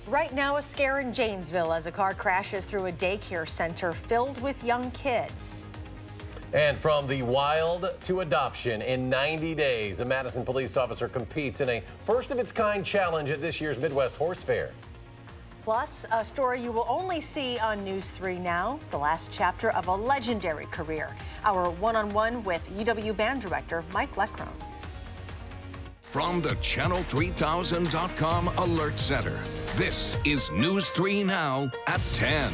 Right now, a scare in Janesville as a car crashes through a daycare center filled with young kids. And from the wild to adoption in 90 days, a Madison police officer competes in a first-of-its-kind challenge at this year's Midwest Horse Fair. Plus, a story you will only see on News 3 Now, the last chapter of a legendary career. Our one-on-one with UW band director Mike Leckrone. From the Channel3000.com Alert Center, this is News 3 Now at 10.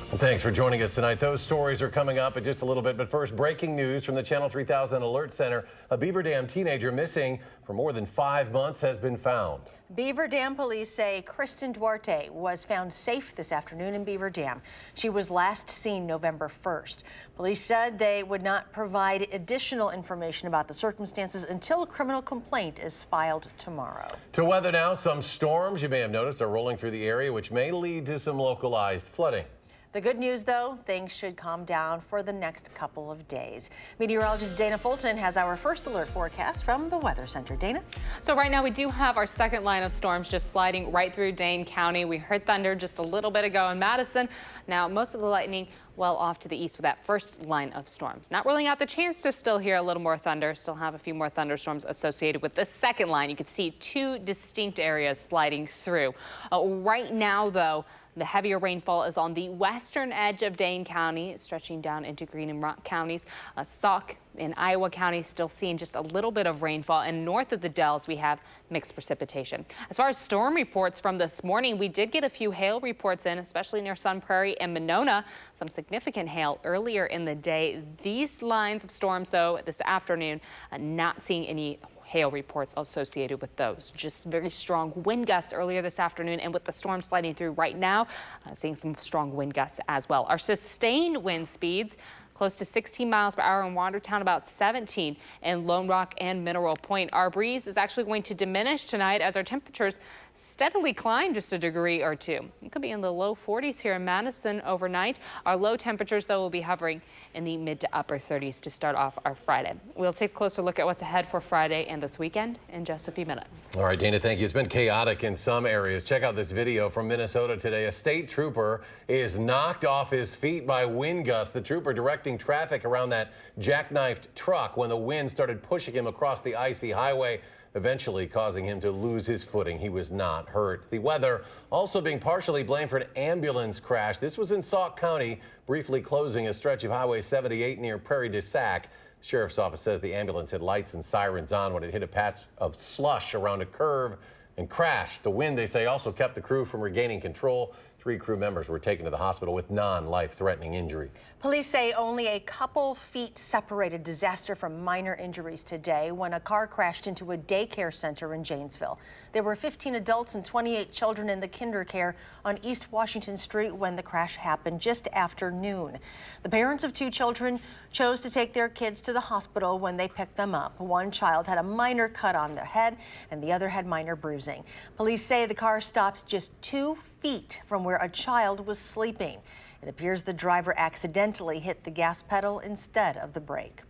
Well, thanks for joining us tonight. Those stories are coming up in just a little bit. But first, breaking news from the Channel 3000 Alert Center. A Beaver Dam teenager missing for more than 5 months has been found. Beaver Dam police say Kristen Duarte was found safe this afternoon in Beaver Dam. She was last seen November 1st. Police said they would not provide additional information about the circumstances until a criminal complaint is filed tomorrow. To weather now, some storms you may have noticed are rolling through the area, which may lead to some localized flooding. The good news, though, things should calm down for the next couple of days. Meteorologist Dana Fulton has our first alert forecast from the Weather Center. Dana? So right now we do have our second line of storms just sliding right through Dane County. We heard thunder just a little bit ago in Madison. Now most of the lightning well off to the east with that first line of storms. Not ruling out the chance to still hear a little more thunder, still have a few more thunderstorms associated with the second line. You can see two distinct areas sliding through. Right now, though, the heavier rainfall is on the western edge of Dane County, stretching down into Greene and Rock counties. Sauk in Iowa County still seeing just a little bit of rainfall, and north of the Dells we have mixed precipitation. As far as storm reports from this morning, we did get a few hail reports in, especially near Sun Prairie and Monona. Some significant hail earlier in the day. These lines of storms, though, this afternoon, not seeing any hail reports associated with those. Just very strong wind gusts earlier this afternoon, and with the storm sliding through right now, seeing some strong wind gusts as well. Our sustained wind speeds close to 16 miles per hour in Watertown, about 17 in Lone Rock and Mineral Point. Our breeze is actually going to diminish tonight as our temperatures steadily climb just a degree or two. It could be in the low 40s here in Madison overnight. Our low temperatures, though, will be hovering in the mid to upper 30s to start off our Friday. We'll take a closer look at what's ahead for Friday and this weekend in just a few minutes. All right, Dana, thank you. It's been chaotic in some areas. Check out this video from Minnesota today. A state trooper is knocked off his feet by wind gusts. The trooper directing traffic around that jackknifed truck when the wind started pushing him across the icy highway, eventually causing him to lose his footing. He was not hurt. The weather also being partially blamed for an ambulance crash. This was in Sauk County, briefly closing a stretch of Highway 78 near Prairie du Sac. Sheriff's office says the ambulance had lights and sirens on when it hit a patch of slush around a curve and crashed. The wind, they say, also kept the crew from regaining control. 3 crew members were taken to the hospital with non-life-threatening injury. Police say only a couple feet separated disaster from minor injuries today when a car crashed into a daycare center in Janesville. There were 15 adults and 28 children in the kinder care on East Washington Street when the crash happened just after noon. The parents of 2 children chose to take their kids to the hospital when they picked them up. One child had a minor cut on the head and the other had minor bruising. Police say the car stopped just 2 feet from where a child was sleeping. It appears the driver accidentally hit the gas pedal instead of the brake.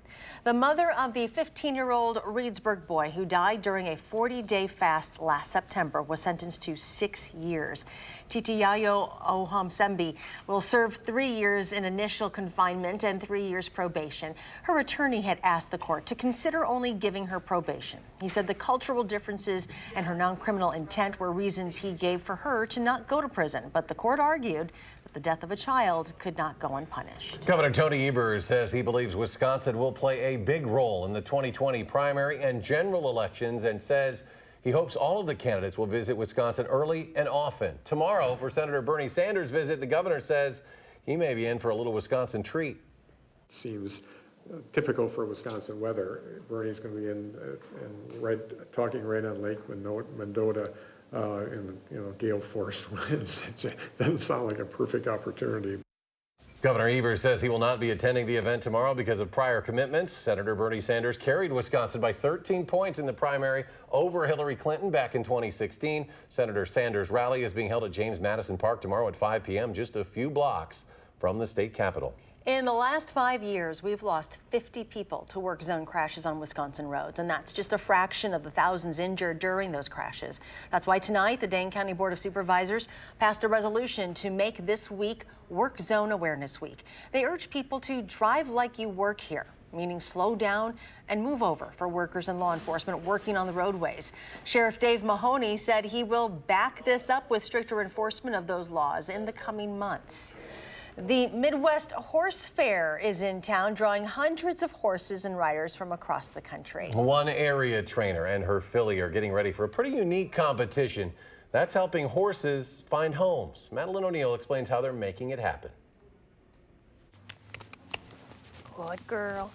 The mother of the 15-year-old Reedsburg boy who died during a 40-day fast last September was sentenced to 6 years. Titiyayo Ohamsembi will serve 3 years in initial confinement and 3 years probation. Her attorney had asked the court to consider only giving her probation. He said the cultural differences and her non-criminal intent were reasons he gave for her to not go to prison, but the court argued that the death of a child could not go unpunished. Governor Tony Evers says he believes Wisconsin will play a big role in the 2020 primary and general elections and says he hopes all of the candidates will visit Wisconsin early and often. Tomorrow, for Senator Bernie Sanders' visit, the governor says he may be in for a little Wisconsin treat. Seems typical for Wisconsin weather. Bernie's going to be in talking right on Lake Mendota in gale force winds. It doesn't sound like a perfect opportunity. Governor Evers says he will not be attending the event tomorrow because of prior commitments. Senator Bernie Sanders carried Wisconsin by 13 points in the primary over Hillary Clinton back in 2016. Senator Sanders' rally is being held at James Madison Park tomorrow at 5 p.m., just a few blocks from the state capitol. In the last 5 years, we've lost 50 people to work zone crashes on Wisconsin roads, and that's just a fraction of the thousands injured during those crashes. That's why tonight, the Dane County Board of Supervisors passed a resolution to make this week Work Zone Awareness Week. They urge people to drive like you work here, meaning slow down and move over for workers and law enforcement working on the roadways. Sheriff Dave Mahoney said he will back this up with stricter enforcement of those laws in the coming months. The Midwest Horse Fair is in town, drawing hundreds of horses and riders from across the country. One area trainer and her filly are getting ready for a pretty unique competition that's helping horses find homes. Madeline O'Neill explains how they're making it happen. Good girl.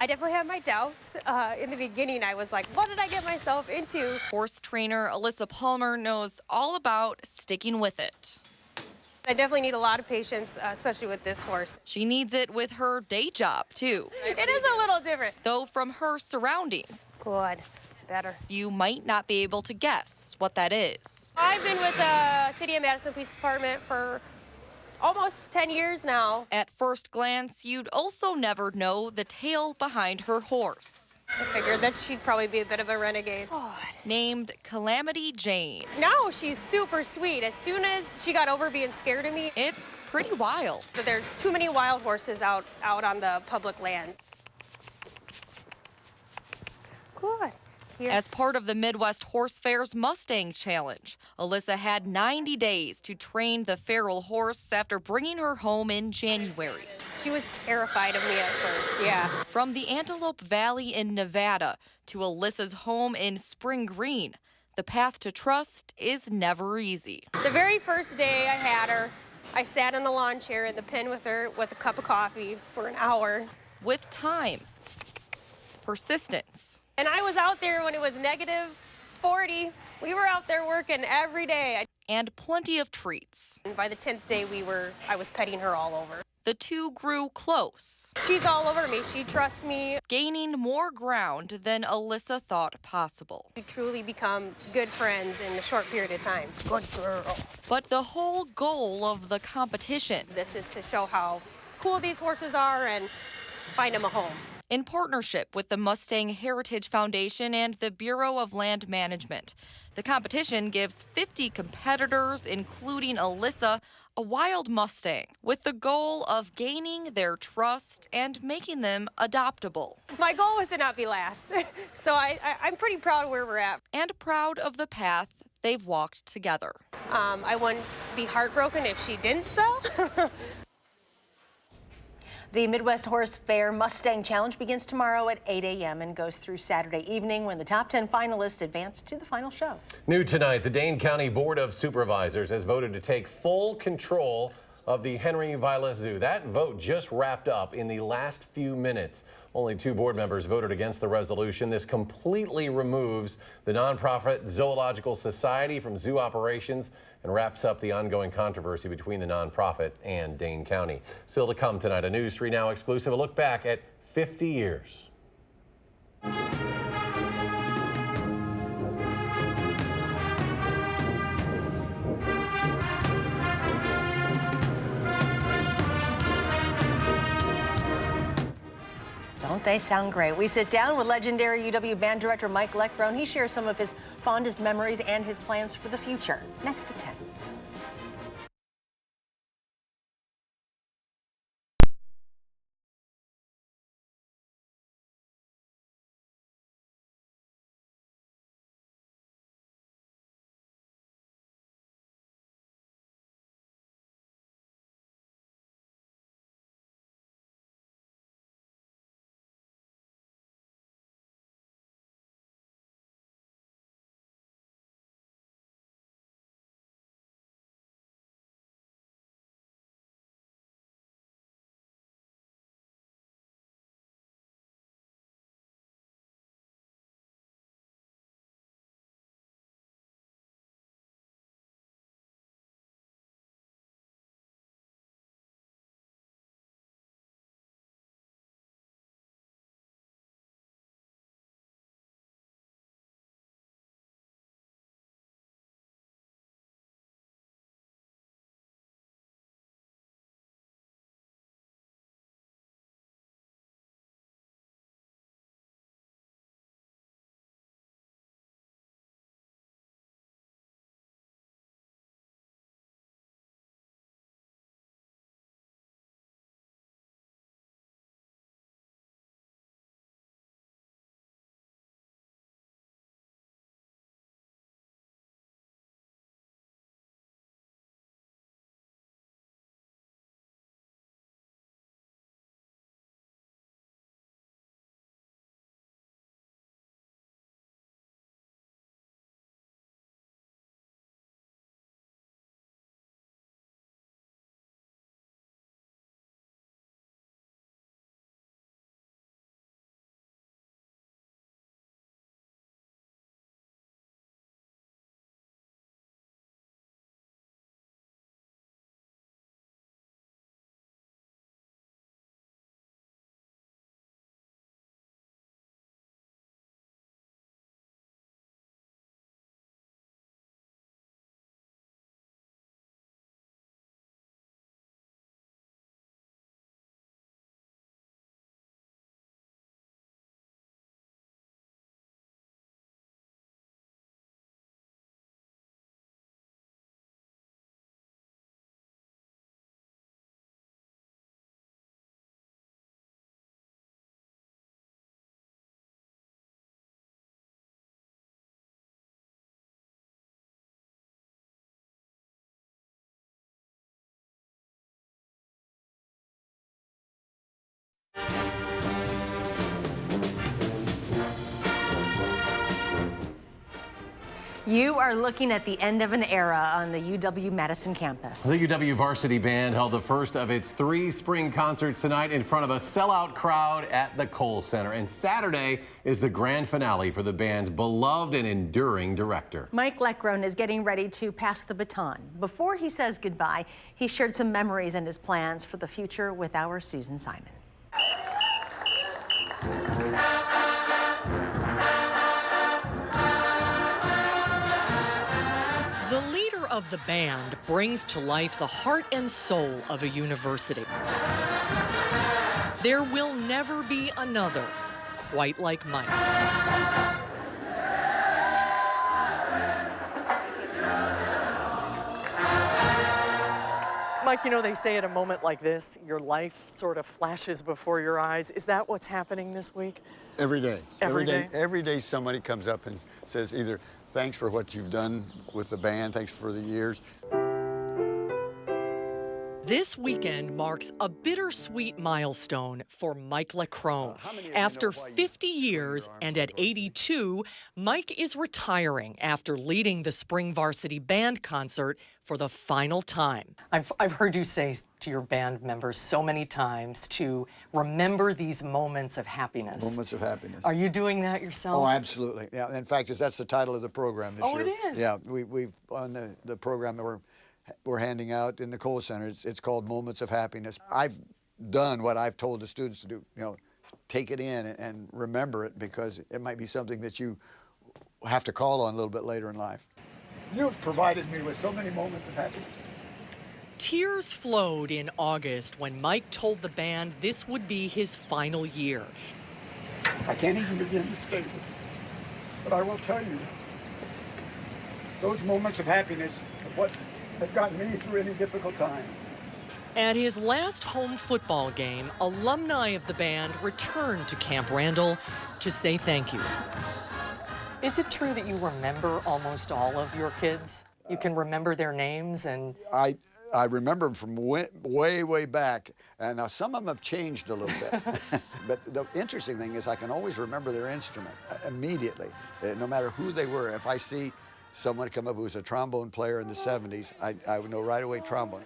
I definitely had my doubts. In the beginning, I was like, what did I get myself into? Horse trainer Alyssa Palmer knows all about sticking with it. I definitely need a lot of patience, especially with this horse. She needs it with her day job, too. It is a little different. Though from her surroundings, Good. Better. you might not be able to guess what that is. I've been with the City of Madison Police Department for almost 10 years now. At first glance, you'd also never know the tale behind her horse. I figured that she'd probably be a bit of a renegade. Named Calamity Jane. No, she's super sweet. As soon as she got over being scared of me, It's pretty wild. there's too many wild horses out on the public lands. Good. Here. As part of the Midwest Horse Fair's Mustang Challenge, Alyssa had 90 days to train the feral horse after bringing her home in January. She was terrified of me at first, yeah. From the Antelope Valley in Nevada to Alyssa's home in Spring Green, the path to trust is never easy. The very first day I had her, I sat in a lawn chair in the pen with her with a cup of coffee for an hour. With time, persistence, And I was out there when it was negative 40. We were out there working every day. and plenty of treats. And by the 10th day, I was petting her all over. The two grew close, She's all over me. She trusts me. gaining more ground than Alyssa thought possible. We truly become good friends in a short period of time. Good girl. But the whole goal of the competition, This is to show how cool these horses are and find them a home. in partnership with the Mustang Heritage Foundation and the Bureau of Land Management. The competition gives 50 competitors, including Alyssa, a wild Mustang, with the goal of gaining their trust and making them adoptable. My goal was to not be last. So I'm pretty proud of where we're at. And proud of the path they've walked together. I wouldn't be heartbroken if she didn't sell. The Midwest Horse Fair Mustang Challenge begins tomorrow at 8 a.m. and goes through Saturday evening when the top 10 finalists advance to the final show. New tonight, the Dane County Board of Supervisors has voted to take full control of the Henry Vilas Zoo. That vote just wrapped up in the last few minutes. Only 2 board members voted against the resolution. This completely removes the nonprofit Zoological Society from zoo operations and wraps up the ongoing controversy between the nonprofit and Dane County. Still to come tonight, a News 3 Now exclusive, a look back at 50 years. Don't they sound great? We sit down with legendary UW band director Mike Leckbrown. He shares some of his fondest memories and his plans for the future. Next at 10. You are looking at the end of an era on the UW-Madison campus. The UW Varsity Band held the first of its 3 spring concerts tonight in front of a sellout crowd at the Kohl Center. And Saturday is the grand finale for the band's beloved and enduring director. Mike Leckrone is getting ready to pass the baton. Before he says goodbye, he shared some memories and his plans for the future with our Susan Simon. The leader of the band brings to life the heart and soul of a university. There will never be another quite like Mike. Mike, you know, they say at a moment like this, your life sort of flashes before your eyes. Is that what's happening this week? Every day. Every day? Every day somebody comes up and says either, thanks for what you've done with the band, thanks for the years. This weekend marks a bittersweet milestone for Mike Leckrone. After 50 years and at 82, Mike is retiring after leading the Spring Varsity Band concert for the final time. I've heard you say to your band members so many times to remember these moments of happiness. Moments of happiness. Are you doing that yourself? Oh, absolutely. Yeah. In fact, that's the title of the program this year. Oh, it is? Yeah. We've on the program that we're handing out in the Kohl Center. It's called Moments of Happiness. I've done what I've told the students to do. You know, take it in and remember it, because it might be something that you have to call on a little bit later in life. You've provided me with so many moments of happiness. Tears flowed in August when Mike told the band this would be his final year. I can't even begin to state it, but I will tell you, those moments of happiness are what have gotten me through any difficult time. At his last home football game, alumni of the band returned to Camp Randall to say thank you. Is it true that you remember almost all of your kids? You can remember their names and... I remember them from way back, and now some of them have changed a little bit. But the interesting thing is I can always remember their instrument immediately, no matter who they were. If I see someone come up who was a trombone player in the 70s, I would know right away trombone.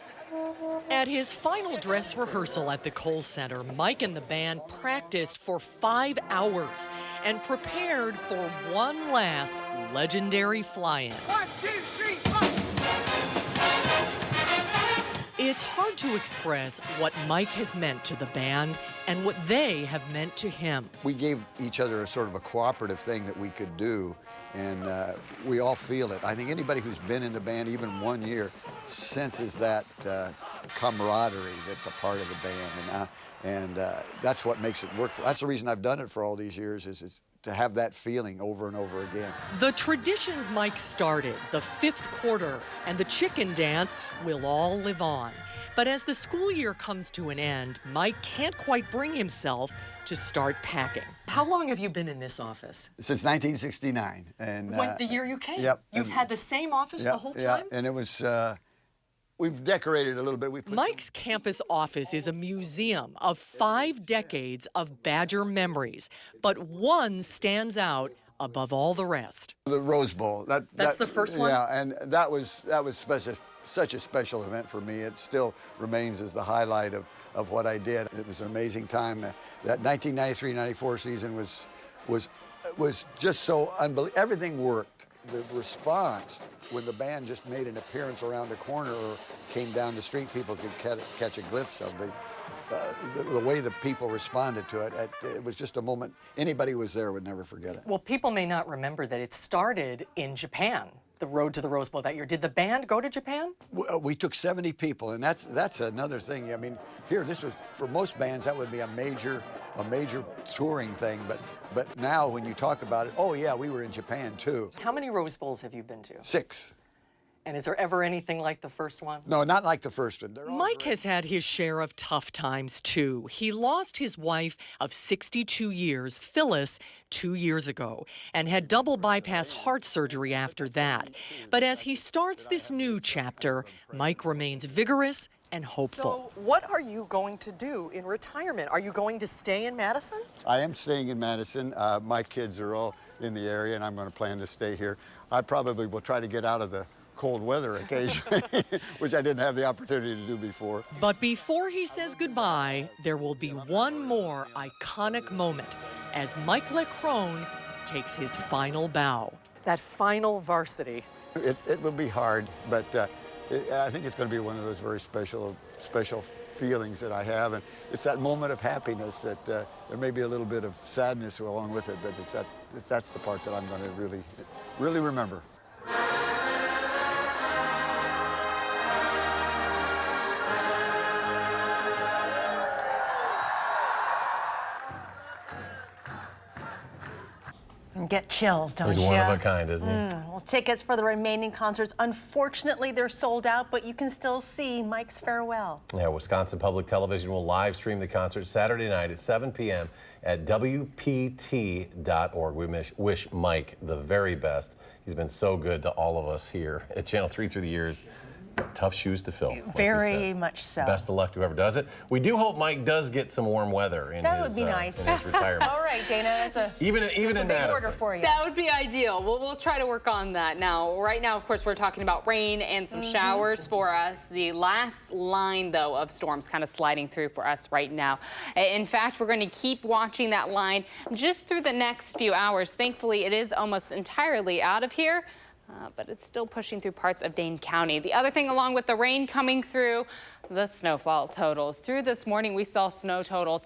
At his final dress rehearsal at the Kohl Center, Mike and the band practiced for 5 hours and prepared for one last legendary fly-in. 1, 2, 3, 4. It's hard to express what Mike has meant to the band and what they have meant to him. We gave each other a sort of a cooperative thing that we could do, and we all feel it. I think anybody who's been in the band even 1 year senses that camaraderie that's a part of the band, and that's what makes it work. That's the reason I've done it for all these years, is to have that feeling over and over again. The traditions Mike started, the 5th quarter and the chicken dance, will all live on. But as the school year comes to an end, Mike can't quite bring himself to start packing. How long have you been in this office? Since 1969. And the year you came? Yep. You've had the same office the whole time? Yeah, and it was, we've decorated a little bit. Mike's campus office is a museum of 5 decades of Badger memories, but one stands out above all the rest. The Rose Bowl. That's the first one? Yeah, and that was such a special event for me. It still remains as the highlight of what I did. It was an amazing time. That 1993-94 season was just so unbelievable. Everything worked. The response when the band just made an appearance around a corner or came down the street, people could catch a glimpse of the way the people responded to it. It was just a moment anybody who was there would never forget it. Well, people may not remember that it started in Japan, the road to the Rose Bowl that year. Did the band go to Japan? We took 70 people, and that's another thing. I mean, here, this was, for most bands, that would be a major touring thing, but now when you talk about it, oh yeah, we were in Japan too. How many Rose Bowls have you been to? 6. And is there ever anything like the first one? No, not like the first one. Mike has had his share of tough times, too. He lost his wife of 62 years, Phyllis, 2 years ago, and had double bypass heart surgery after that. But as he starts this new chapter, Mike remains vigorous and hopeful. So what are you going to do in retirement? Are you going to stay in Madison? I am staying in Madison. My kids are all in the area, and I'm going to plan to stay here. I probably will try to get out of the cold weather occasionally, which I didn't have the opportunity to do before. But before he says goodbye, there will be one more iconic moment as Mike Leckrone takes his final bow. That final varsity. It will be hard, but I think it's going to be one of those very special feelings that I have, and it's that moment of happiness that there may be a little bit of sadness along with it, but that's the part that I'm going to really remember. And get chills, don't you? He's one of a kind, isn't he? Well, tickets for the remaining concerts, unfortunately, they're sold out, but you can still see Mike's farewell. Yeah, Wisconsin Public Television will live stream the concert Saturday night at 7 p.m. at WPT.org. We wish Mike the very best. He's been so good to all of us here at Channel 3 through the years. Tough shoes to fill. Like Very much so. Best of luck to whoever does it. We do hope Mike does get some warm weather in That would be nice. in his retirement. All right, Dana, that's a even in big Madison. order for you. That would be ideal. We'll try to work on that. Now, right now, of course, we're talking about rain and some showers for us. The last line, though, of storms kind of sliding through for us right now. In fact, we're going to keep watching that line just through the next few hours. Thankfully, it is almost entirely out of here. But it's still pushing through parts of Dane County. The other thing, along with the rain coming through, the snowfall totals. Through this morning, we saw snow totals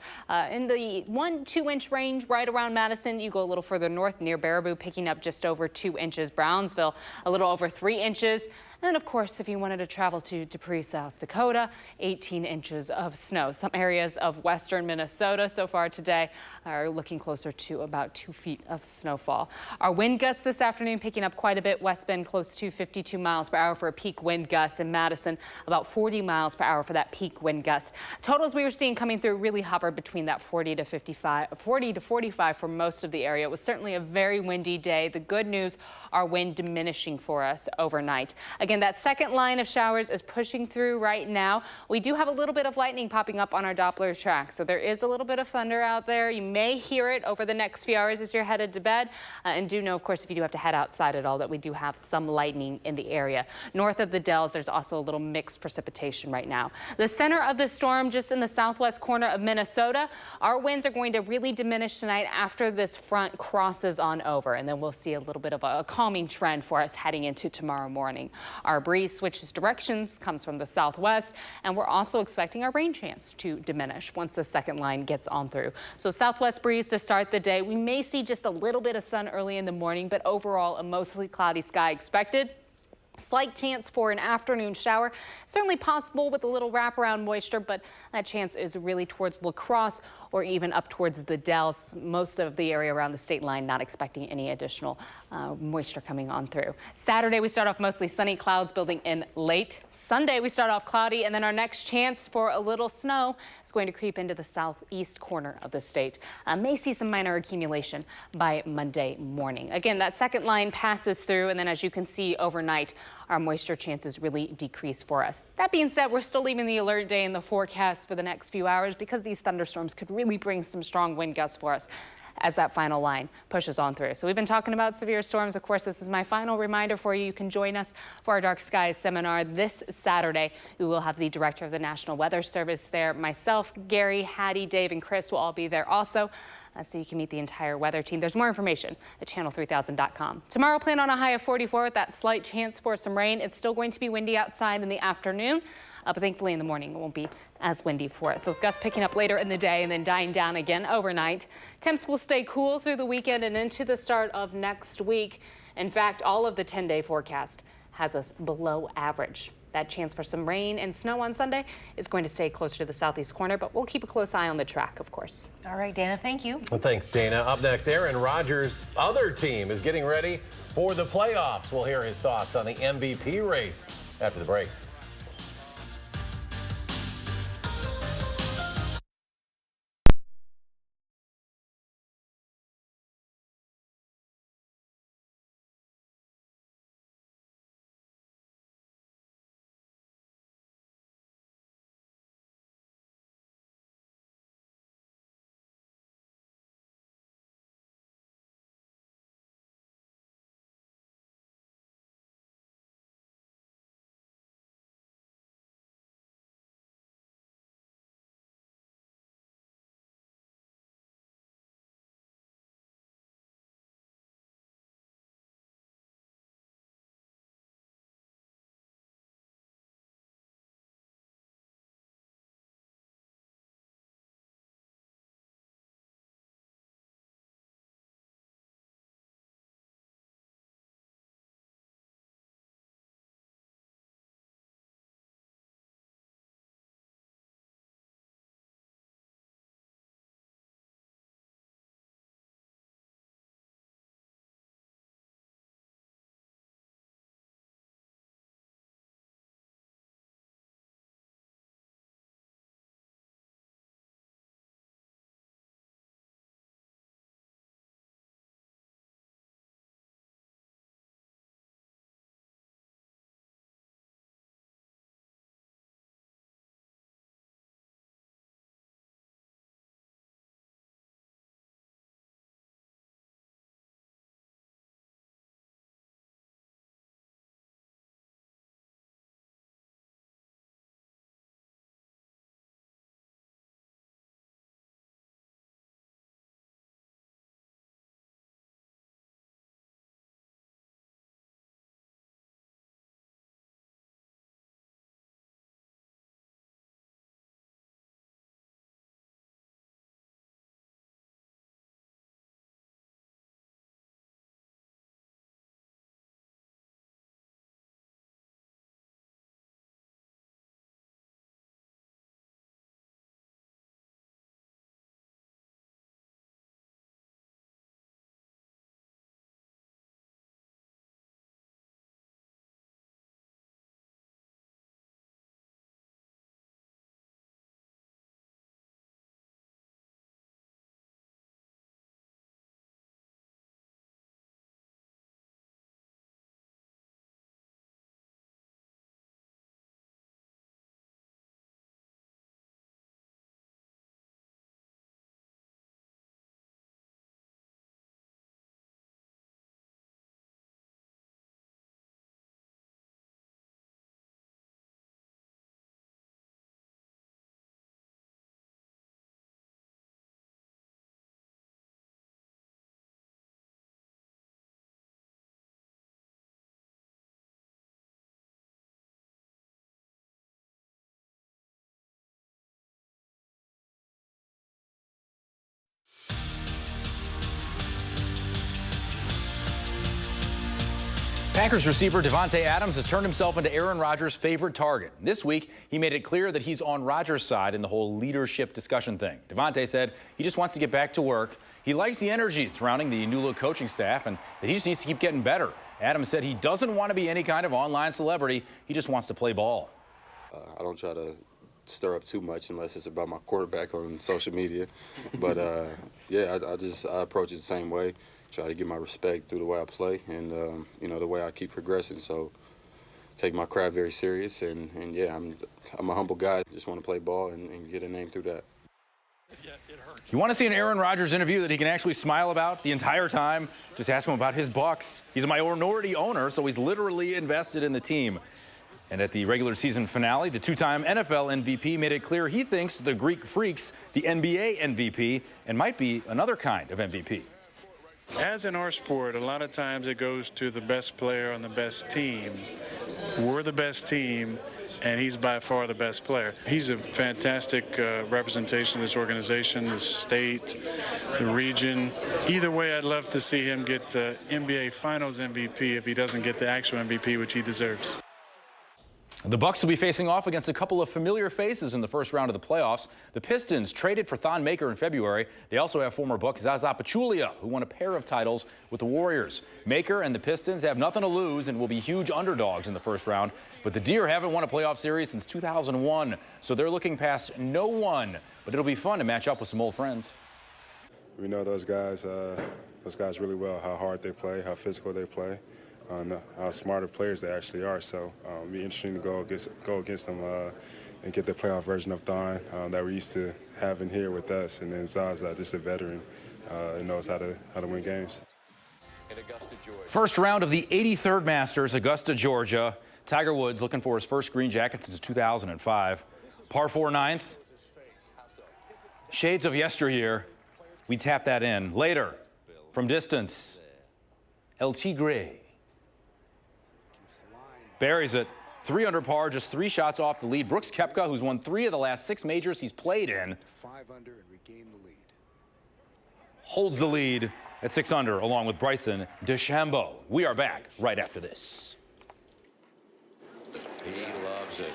in the 1-2 inch range right around Madison. You go a little further north near Baraboo, picking up just over 2 inches. Brownsville, a little over 3 inches. And of course, if you wanted to travel to Dupree, South Dakota, 18 inches of snow. Some areas of western Minnesota so far today are looking closer to about 2 feet of snowfall. Our wind gusts this afternoon picking up quite a bit. West Bend close to 52 miles per hour for a peak wind gust. In Madison, about 40 miles per hour for that peak wind gust. Totals we were seeing coming through really hovered between that 40 to 45 for most of the area. It was certainly a very windy day. The good news, our wind diminishing for us overnight. Again, that second line of showers is pushing through right now. We do have a little bit of lightning popping up on our Doppler track, so there is a little bit of thunder out there. You may hear it over the next few hours as you're headed to bed. And do know, of course, if you do have to head outside at all, that we do have some lightning in the area. North of the Dells, there's also a little mixed precipitation right now. The center of the storm just in the southwest corner of Minnesota. Our winds are going to really diminish tonight after this front crosses on over, and then we'll see a little bit of a calming trend for us heading into tomorrow morning. Our breeze switches directions, comes from the southwest, and we're also expecting our rain chance to diminish once the second line gets on through. So southwest breeze to start the day. We may see just a little bit of sun early in the morning, but overall a mostly cloudy sky expected. Slight chance for an afternoon shower, certainly possible with a little wraparound moisture, but that chance is really towards La Crosse or even up towards the Dells. Most of the area around the state line not expecting any additional moisture coming on through. Saturday we start off mostly sunny, clouds building in late. Sunday we start off cloudy, and then our next chance for a little snow is going to creep into the southeast corner of the state. May see some minor accumulation by Monday morning. Again, that second line passes through, and then as you can see overnight, our moisture chances really decrease for us. That being said, we're still leaving the alert day in the forecast for the next few hours because these thunderstorms could really bring some strong wind gusts for us as that final line pushes on through. So we've been talking about severe storms. Of course, this is my final reminder for you. You can join us for our Dark Skies seminar this Saturday. We will have the director of the National Weather Service there. Myself, Gary, Hattie, Dave, and Chris will all be there also. So you can meet the entire weather team. There's more information at channel3000.com. Tomorrow, plan on a high of 44 with that slight chance for some rain. It's still going to be windy outside in the afternoon, but thankfully in the morning it won't be as windy for us. Those gusts picking up later in the day and then dying down again overnight. Temps will stay cool through the weekend and into the start of next week. In fact, all of the 10-day forecast has us below average. That chance for some rain and snow on Sunday is going to stay closer to the southeast corner, but we'll keep a close eye on the track, of course. All right, Dana, thank you. Well, thanks, Dana. Up next, Aaron Rodgers' other team is getting ready for the playoffs. We'll hear his thoughts on the MVP race after the break. Packers receiver Davante Adams has turned himself into Aaron Rodgers' favorite target. This week, he made it clear that he's on Rodgers' side in the whole leadership discussion thing. Davante said he just wants to get back to work. He likes the energy surrounding the new look coaching staff and that he just needs to keep getting better. Adams said he doesn't want to be any kind of online celebrity. He just wants to play ball. I don't try to stir up too much unless it's about my quarterback on social media. But yeah, I approach it the same way. Try to get my respect through the way I play and the way I keep progressing. So take my craft very serious and yeah, I'm a humble guy. Just want to play ball and get a name through that. You want to see an Aaron Rodgers interview that he can actually smile about the entire time? Just ask him about his Bucks. He's a minority owner, so he's literally invested in the team. And at the regular season finale, the two-time NFL MVP made it clear he thinks the Greek Freak's the NBA MVP and might be another kind of MVP. As in our sport, a lot of times it goes to the best player on the best team. We're the best team, and he's by far the best player. He's a fantastic representation of this organization, the state, the region. Either way, I'd love to see him get NBA Finals MVP if he doesn't get the actual MVP, which he deserves. The Bucks will be facing off against a couple of familiar faces in the first round of the playoffs. The Pistons traded for Thon Maker in February. They also have former Buck Zaza Pachulia, who won a pair of titles with the Warriors. Maker and the Pistons have nothing to lose and will be huge underdogs in the first round. But the Deer haven't won a playoff series since 2001, so they're looking past no one. But it'll be fun to match up with some old friends. We know those guys really well, how hard they play, how physical they play. How smarter players they actually are. So it'll be interesting to go against them and get the playoff version of Thon that we're used to having here with us. And then Zaza, just a veteran, knows how to win games. First round of the 83rd Masters, Augusta, Georgia. Tiger Woods looking for his first green jacket since 2005. Par 4 9th. Shades of yesteryear. We tap that in. Later, from distance, El Tigre buries it. 3 under par, just 3 shots off the lead. Brooks Koepka, who's won 3 of the last 6 majors he's played in, 5 under and regain the lead. Holds the lead at 6 under, along with Bryson DeChambeau. We are back right after this. He loves it.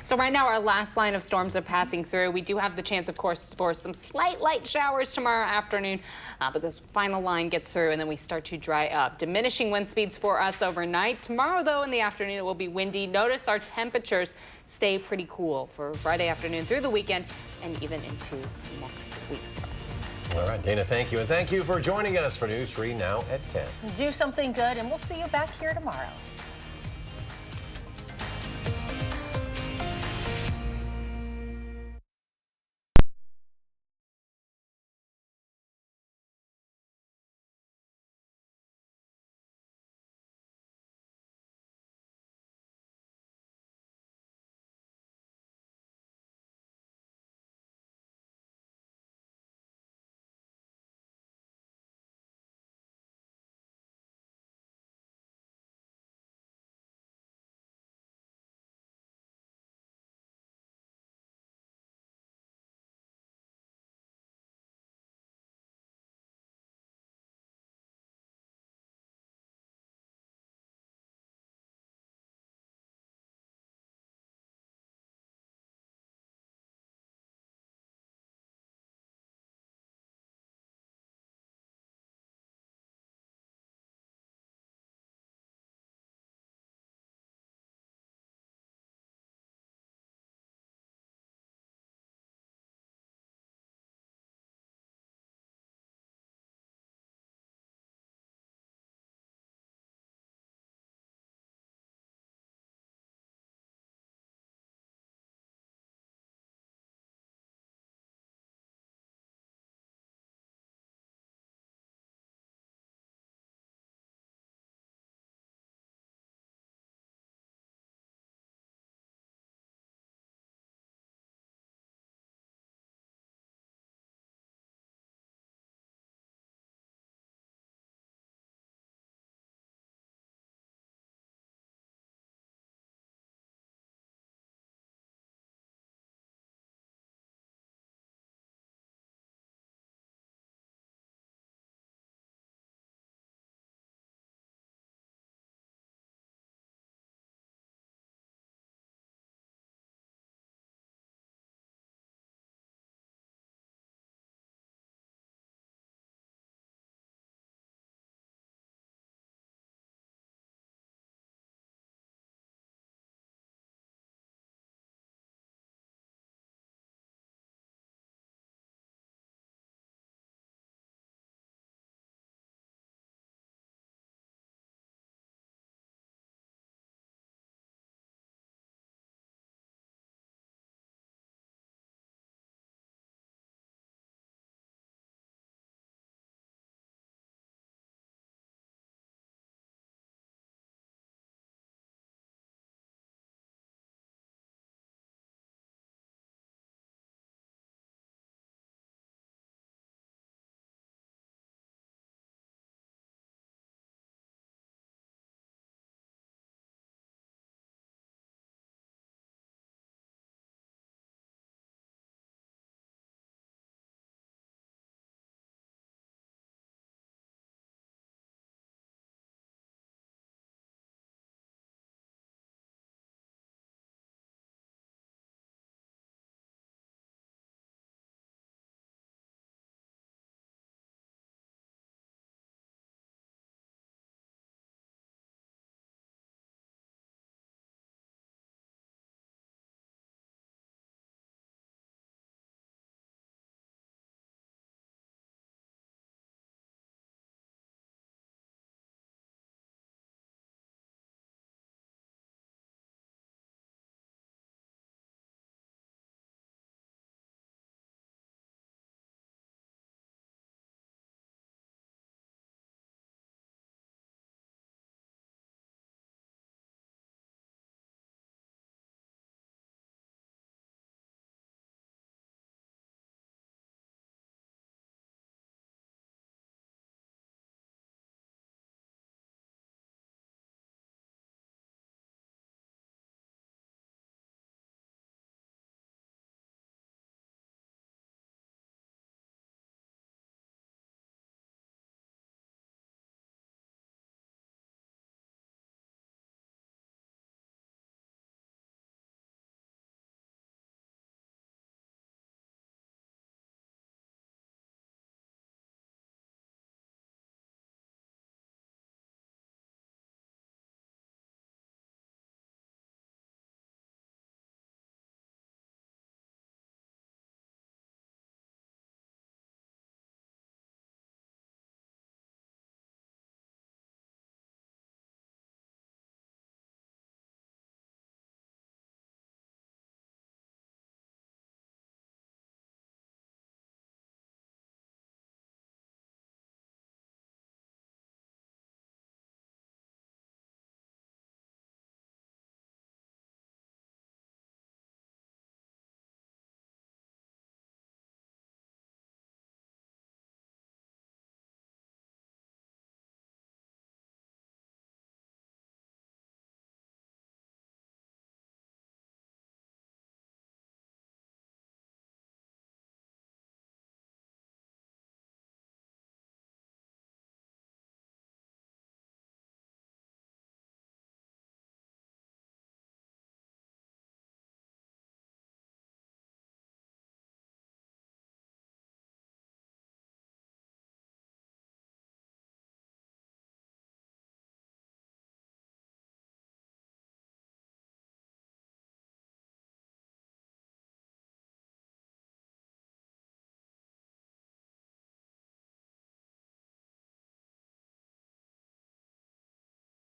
So right now, our last line of storms are passing through. We do have the chance, of course, for some slight light showers tomorrow afternoon, but this final line gets through and then we start to dry up. Diminishing wind speeds for us overnight. Tomorrow, though, in the afternoon, it will be windy. Notice our temperatures stay pretty cool for Friday afternoon through the weekend and even into next week for us. All right, Dana, thank you. And thank you for joining us for News 3 Now at 10. Do something good, and we'll see you back here tomorrow.